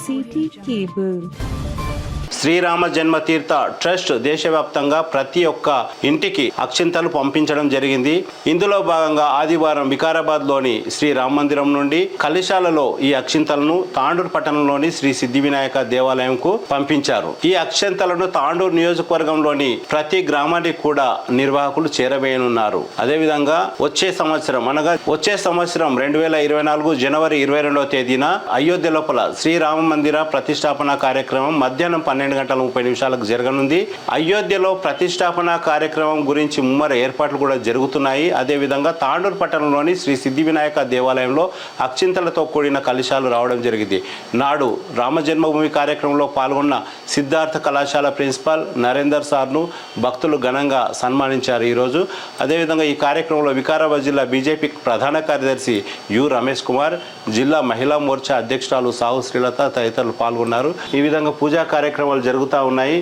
City cable. Srirama Janmatheertha trust దేశవ్యాప్తంగా ప్రతి ఒక్క ఇంటికి అక్షింతలు పంపించడం జరిగింది. ఇందులో భాగంగా ఆదివారం వికారాబాద్లోని శ్రీ రామ మందిరం నుండి కలిశాలలో ఈ అక్షింతలను తాండూరు పట్టణంలోని శ్రీ సిద్ధి వినాయక దేవాలయంకు పంపించారు. ఈ అక్షింతలను తాండూరు నియోజకవర్గంలోని ప్రతి గ్రామానికి కూడా నిర్వాహకులు చేరవేయనున్నారు. అదేవిధంగా వచ్చే సంవత్సరం 2024 జనవరి 22వ తేదీన అయోధ్య లోపల శ్రీరామ మందిర ప్రతిష్టాపన కార్యక్రమం మధ్యాహ్నం 12:30 జరగనుంది. అయోధ్యలో ప్రతిష్టాపన కార్యక్రమం గురించి ముమ్మర ఏర్పాట్లు కూడా జరుగుతున్నాయి. అదేవిధంగా తాండూరు పట్టణంలోని శ్రీ సిద్ధి వినాయక దేవాలయంలో అక్షింతలతో కూడిన కలశాలు రావడం జరిగింది. నాడు రామ జన్మభూమి కార్యక్రమంలో పాల్గొన్న సిద్ధార్థ కళాశాల ప్రిన్సిపాల్ నరేందర్ సార్ను భక్తులు ఘనంగా సన్మానించారు. ఈరోజు అదేవిధంగా ఈ కార్యక్రమంలో వికారాబాద్ జిల్లా బీజేపీ ప్రధాన కార్యదర్శి యు రమేష్ కుమార్, జిల్లా మహిళా మోర్చా అధ్యక్షురాలు సాహు శ్రీలత తదితరులు పాల్గొన్నారు. ఈ విధంగా పూజా కార్యక్రమాలు జరుగుతూ ఉన్నాయి.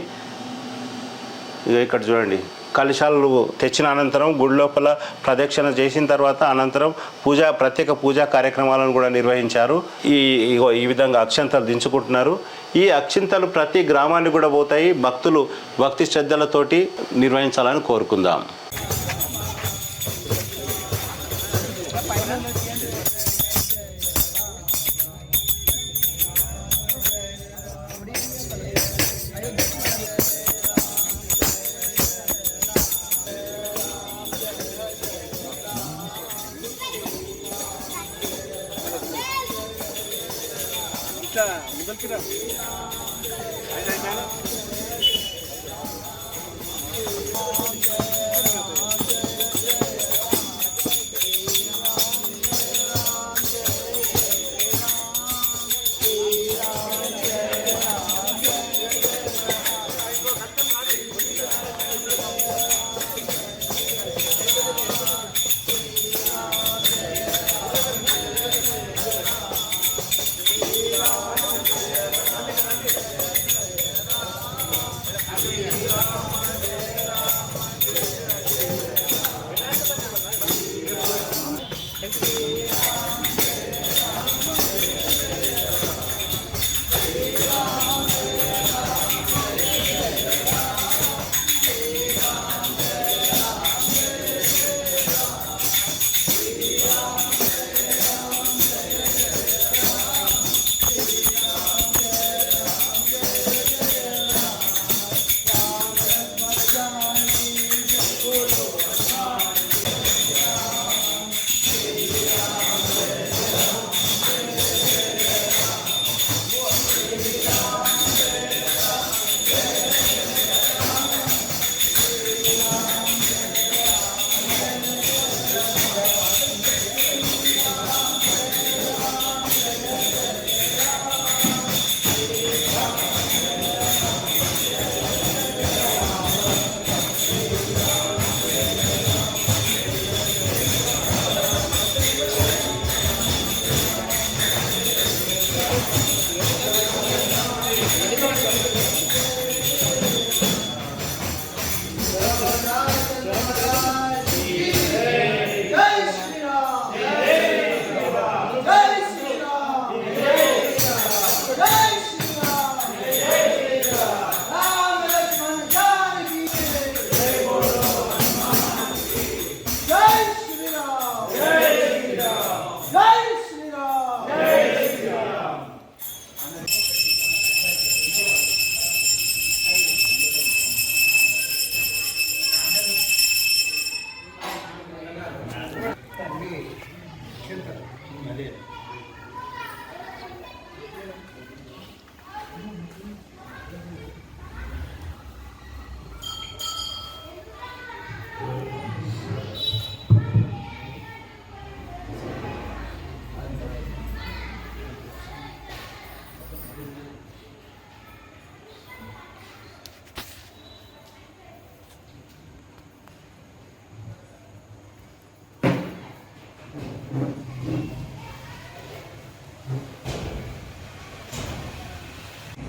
ఇక్కడ చూడండి, కలశాలు తెచ్చిన అనంతరం గుడి లోపల ప్రదక్షిణ చేసిన తర్వాత అనంతరం ప్రత్యేక పూజా కార్యక్రమాలను కూడా నిర్వహించారు. ఈ విధంగా అక్షంతలు దించుకుంటున్నారు. ఈ అక్షింతలు ప్రతి గ్రామానికి కూడా పోతాయి. భక్తులు భక్తి శ్రద్ధలతోటి నిర్వహించాలని కోరుకుందాం.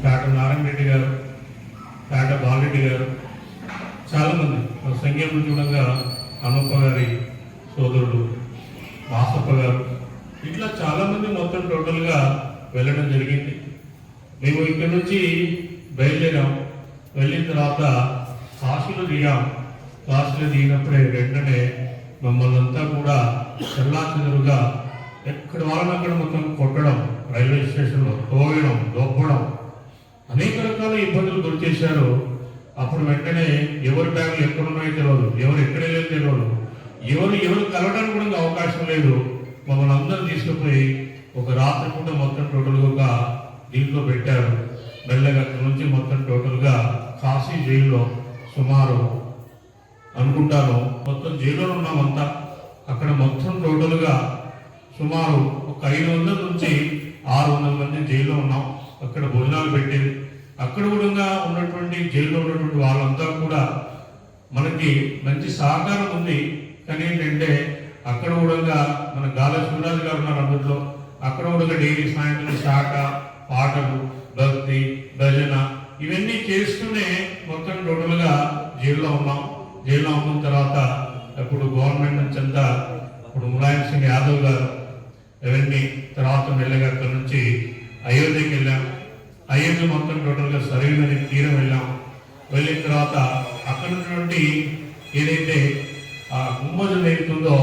డాక్టర్ నారాయణ రెడ్డి గారు, డాక్టర్ బాలరెడ్డి గారు, చాలామంది సంఖ్యలు చూడంగా అనూప గారి సోదరుడు వాసప్ప గారు, ఇట్లా చాలామంది మొత్తం టోటల్గా వెళ్ళడం జరిగింది. మేము ఇక్కడ నుంచి బయలుదేరాం. వెళ్ళిన తర్వాత కాశీలో దిగాం. కాశీలో దిగినప్పుడే వెంటనే మమ్మల్ని అంతా కూడా చెల్లాచెదురుగా ఎక్కడ వాళ్ళని అక్కడ మొత్తం కొట్టడం, రైల్వే స్టేషన్లో తోయడం, దొబ్బడం, అనేక రకాల ఇబ్బందులు గురి చేశారు. అప్పుడు వెంటనే ఎవరి బ్యాగులు ఎక్కడున్నాయో తెలియదు, ఎవరు ఎక్కడ వెళ్ళేది తెలియదు, ఎవరు కలవడానికి కూడా అవకాశం లేదు. మమ్మల్ని అందరూ తీసుకుపోయి ఒక రాత్రి పూట మొత్తం టోటల్గా దీంట్లో పెట్టారు. మెల్లగా అక్కడి నుంచి మొత్తం టోటల్గా కాశీ జైల్లో సుమారు అనుకుంటాను మొత్తం జైల్లో ఉన్నామంతా. అక్కడ మొత్తం టోటల్గా సుమారు ఒక 500 నుంచి 600 మంది జైల్లో ఉన్నాం. అక్కడ భోజనాలు పెట్టేది. అక్కడ కూడా ఉన్నటువంటి జైల్లో ఉన్నటువంటి వాళ్ళంతా కూడా మనకి మంచి సహకారం ఉంది. కానీ ఏంటంటే అక్కడ కూడా మన గాల శివరాజు గారు ఉన్నారు అందులో. అక్కడ కూడా డైలీ సాయంత్రం శాఖ, పాటలు, భక్తి, భజన ఇవన్నీ చేస్తూనే మొత్తం టోటల్గా జైల్లో ఉన్నాం. జైల్లో ఉన్న తర్వాత అప్పుడు గవర్నమెంట్ నుంచి అంతా ఇప్పుడు ములాయం సింగ్ యాదవ్ గారు ఇవన్నీ తర్వాత మెల్లగా అక్కడి నుంచి అయోధ్యకి వెళ్ళాం. అయోధ్య మొత్తం టోటల్గా సరైన తీరం వెళ్ళాం. వెళ్ళిన తర్వాత అక్కడ ఉన్నటువంటి ఏదైతే ఆ గుమ్మజు ఏదైతుందో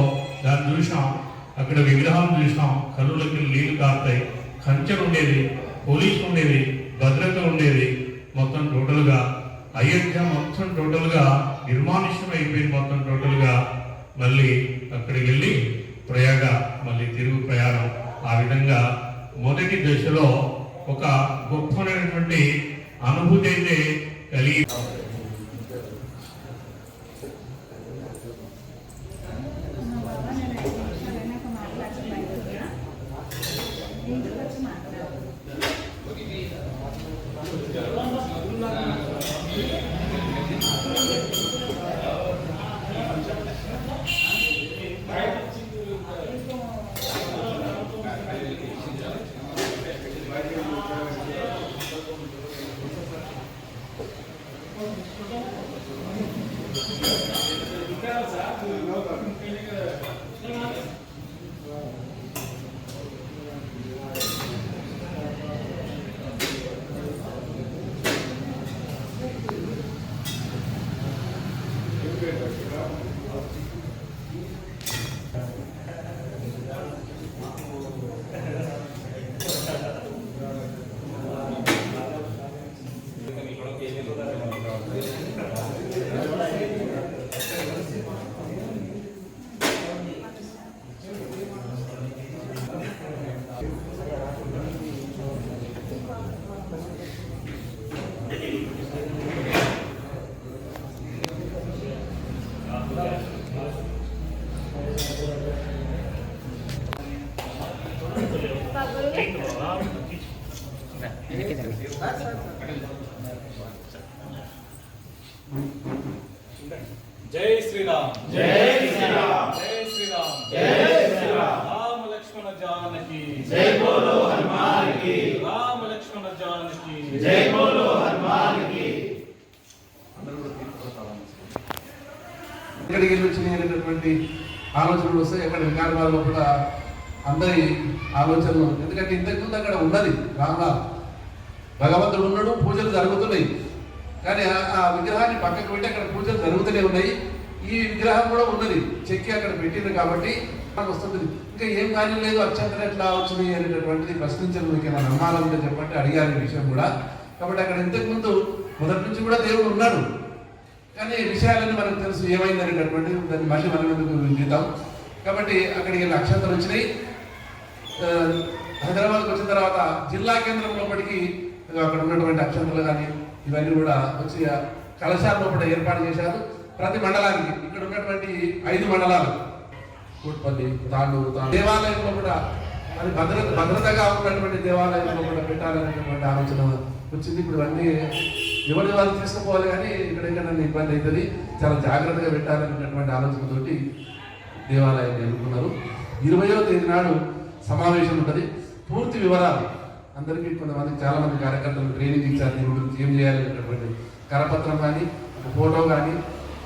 దాన్ని చూసాం. అక్కడ విగ్రహం చూసాం. కళ్ళులకి నీళ్లు కాస్తాయి. కంచెలు ఉండేది, పోలీసు ఉండేది, భద్రత ఉండేది. మొత్తం టోటల్గా అయోధ్య మొత్తం టోటల్గా నిర్మానుష్యం అయిపోయింది. మొత్తం టోటల్గా మళ్ళీ అక్కడికి వెళ్ళి ప్రయాగ మళ్ళీ తిరుగు ప్రయాణం. ఆ విధంగా మొదటి దశలో ఒక గొప్పనైనటువంటి అనుభూతి అయితే కలిగి जय श्री राम, जय श्री राम, जय श्री राम, जय श्री राम। राम लक्ष्मण जानकी जय बोलो हनुमान की, राम लक्ष्मण जानकी जय बोलो हनुमान की। ఎక్కడికి వచ్చినటువంటి ఆలోచనలు వస్తాయి. అక్కడ వికారాబాద్లో కూడా అందరి ఆలోచనలు, ఎందుకంటే ఇంతకుముందు అక్కడ ఉన్నది రామరామ్ భగవంతుడు ఉన్నాడు, పూజలు జరుగుతున్నాయి. కానీ ఆ విగ్రహాన్ని పక్కకు పెట్టి అక్కడ పూజలు జరుగుతూనే ఉన్నాయి. ఈ విగ్రహం కూడా ఉన్నది, చెక్కి అక్కడ పెట్టింది కాబట్టి వస్తుంది. ఇంకా ఏం కార్యం లేదు, అక్షంతలు ఎట్లా వచ్చినాయి అనేటటువంటిది ప్రశ్నించడం మీకు ఏమైనా అనుమానం ఉంటే చెప్పండి, అడిగారు ఈ విషయం కూడా. కాబట్టి అక్కడ ఇంతకుముందు మొదటి నుంచి కూడా దేవుడు ఉన్నాడు, కానీ విషయాలన్నీ మనకు తెలుసు ఏమైంది అనేటటువంటి దాన్ని మళ్ళీ మనం ఎందుకు తీద్దాం. కాబట్టి అక్కడికి వెళ్ళి అక్షంతలు వచ్చినాయి. హైదరాబాద్కి వచ్చిన తర్వాత జిల్లా కేంద్రం లోపలికి అక్కడ ఉన్నటువంటి అక్షంతలు కానీ ఇవన్నీ కూడా వచ్చి కలశాల లోపల ఏర్పాటు చేశారు. ప్రతి మండలానికి ఇక్కడ ఉన్నటువంటి 5 మండలాలు కోట్పల్లి, తాండూరు, దేవాలయంలో కూడా అది భద్రతగా ఉన్నటువంటి దేవాలయంలో కూడా పెట్టాలనేటువంటి ఆలోచన వచ్చింది. ఇప్పుడు ఇవన్నీ ఎవరి వాళ్ళు తీసుకుపోవాలి, కానీ ఇక్కడ నన్ను ఇబ్బంది అవుతుంది, చాలా జాగ్రత్తగా పెట్టాలనేటువంటి ఆలోచనతోటి దేవాలయాన్ని ఎన్నుకున్నారు. 20వ తేదీ నాడు సమావేశం ఉంటుంది. పూర్తి వివరాలు అందరికీ కొంతమంది చాలా మంది కార్యకర్తలు ట్రైనింగ్ ఇచ్చారు. దీని గురించి ఏం చేయాలనేటటువంటి కరపత్రం కానీ, ఫోటో కానీ,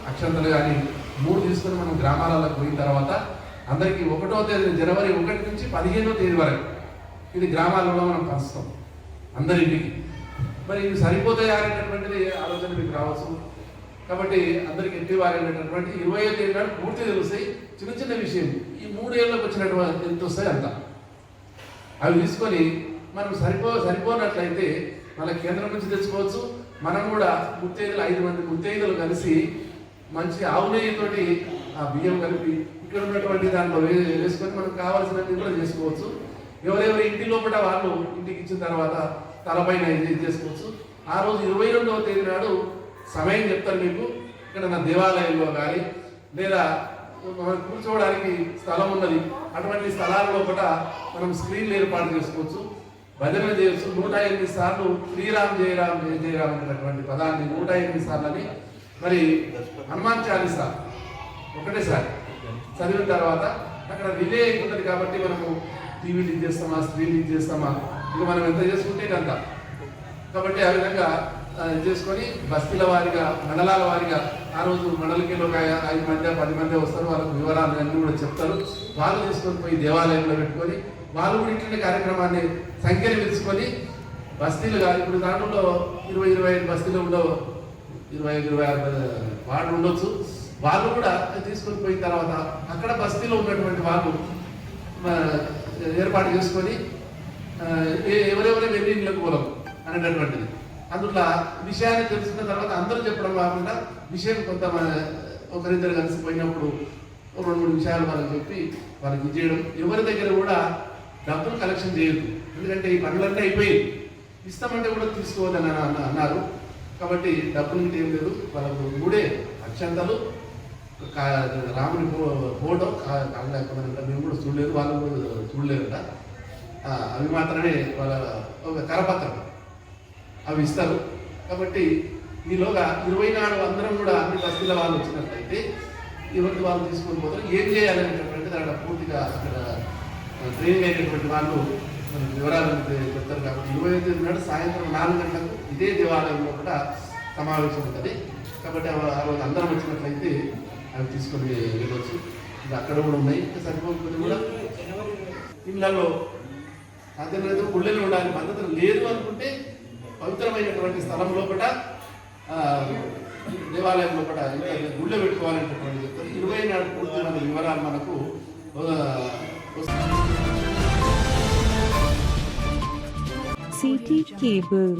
అక్షంతలు కానీ 3 తీసుకొని మనం గ్రామాలకు పోయిన తర్వాత అందరికీ 1వ తేదీ జనవరి 1 నుంచి 15వ తేదీ వరకు ఇది గ్రామాలలో మనం పంచుతాం. అందరింటికి. మరి ఇవి సరిపోతాయా అనేటటువంటిది ఆలోచన మీకు రావచ్చు. కాబట్టి అందరికి ఎట్టివారనేటటువంటి 20వ తేదీ నాడు పూర్తి తెలుస్తాయి. చిన్న చిన్న విషయం ఈ 3 ఏళ్ళకి వచ్చినటువంటి ఎంత వస్తాయి అంత అవి తీసుకొని మనం సరిపోనట్లయితే మన కేంద్రం నుంచి తెచ్చుకోవచ్చు. మనం కూడా ముత్తైదులు 5 మంది ముత్తైదులు కలిసి మంచి ఆవు నెయ్యితోటి ఆ బియ్యం కలిపి ఇక్కడ ఉన్నటువంటి దాంట్లో వేసుకొని మనకు కావాల్సినవి కూడా చేసుకోవచ్చు. ఎవరెవరి ఇంటి లోపల వాళ్ళు ఇంటికి ఇచ్చిన తర్వాత తలపైన ఇది చేసుకోవచ్చు. ఆ రోజు 22వ తేదీ నాడు సమయం చెప్తారు మీకు. ఇక్కడ నా దేవాలయంలో కానీ లేదా మనం కూర్చోవడానికి స్థలం ఉన్నది, అటువంటి స్థలాల లోపల మనం స్క్రీన్లు ఏర్పాటు చేసుకోవచ్చు, భజన చేయొచ్చు. 108 సార్లు శ్రీరామ్ జయ రామ్ జయ జయ రామ్ అనేటటువంటి పదాన్ని 108 సార్లని మరి హనుమాన్ చాలీసా ఒకటేసారి చదివిన తర్వాత అక్కడ రిలే అయిపోతుంది. కాబట్టి మనము టీవీలు ఇచ్చేస్తామా, స్క్రీన్లు ఇచ్చేస్తామా, ఇక మనం ఎంత చేసుకుంటే అంత. కాబట్టి ఆ విధంగా చేసుకొని బస్తీల వారిగా మండలాల వారిగా ఆ రోజు మండలికి ఒక 5 మంది 10 మంది వస్తారు. వాళ్ళకు వివరాలు అన్నీ కూడా చెప్తారు. వాళ్ళు తీసుకొని పోయి దేవాలయంలో పెట్టుకొని వాళ్ళు కూడా ఇట్లాంటి కార్యక్రమాన్ని సంఖ్యలు పిలుచుకొని బస్తీలుగా ఇప్పుడు దాంట్లో 20-25 బస్తీలు ఉండవు, 25-26 వార్డు ఉండొచ్చు. వాళ్ళు కూడా తీసుకొని పోయిన తర్వాత అక్కడ బస్తీలో ఉన్నటువంటి వాళ్ళు ఏర్పాటు చేసుకొని ఎవరెవరు వెళ్ళి ఇళ్ళకు పోలం అనేటటువంటిది. అందులో విషయాన్ని తెలుసుకున్న తర్వాత అందరూ చెప్పడం కాకుండా విషయం కొంత ఒకరిద్దరు కలిసిపోయినప్పుడు 2-3 విషయాలు వాళ్ళకి చెప్పి వాళ్ళకి ఇచ్చేయడం. ఎవరి దగ్గర కూడా డబ్బులు కలెక్షన్ చేయొద్దు. ఎందుకంటే ఈ పనులన్నీ అయిపోయి ఇస్తామంటే కూడా తీసుకోవద్దని అన్నారు. కాబట్టి డబ్బులు ఏం లేదు. వాళ్ళకు 3 అక్షంతలు రాముని ఫోటో కాలేకపోయినా మేము కూడా చూడలేదు, వాళ్ళు కూడా చూడలేదట. అవి మాత్రమే వాళ్ళ ఒక కరపత్రం అవి ఇస్తారు. కాబట్టి ఈలోగా 24 అందరం కూడా అన్ని బస్తీల వాళ్ళు వచ్చినట్లయితే ఎవరికి వాళ్ళు తీసుకొని పోతారు, ఏం చేయాలనేటటువంటిది అక్కడ పూర్తిగా అక్కడ ట్రైనింగ్ అయినటువంటి వాళ్ళు వివరాలు చెప్తారు. కాబట్టి 25వ తేదీ నాడు సాయంత్రం 4 గంటలకు ఇదే దేవాలయంలో కూడా సమావేశం ఉంటుంది. కాబట్టి ఆ రోజు అందరం వచ్చినట్లయితే అవి తీసుకొని వెళ్ళవచ్చు. ఇది అక్కడ కూడా ఉన్నాయి. ఇంకా సరిపోతుంది కూడా ఇళ్ళలో సాధ్యం లేదు, గుళ్ళలో ఉండాలని పద్ధతులు లేదు అనుకుంటే పవిత్రమైనటువంటి స్థలం లోపల దేవాలయం లోపల ఇంకా గుళ్ళో పెట్టుకోవాలనేటటువంటి చెప్తారు. 20 నాడు పూర్తి వివరాలు మనకు CT Cable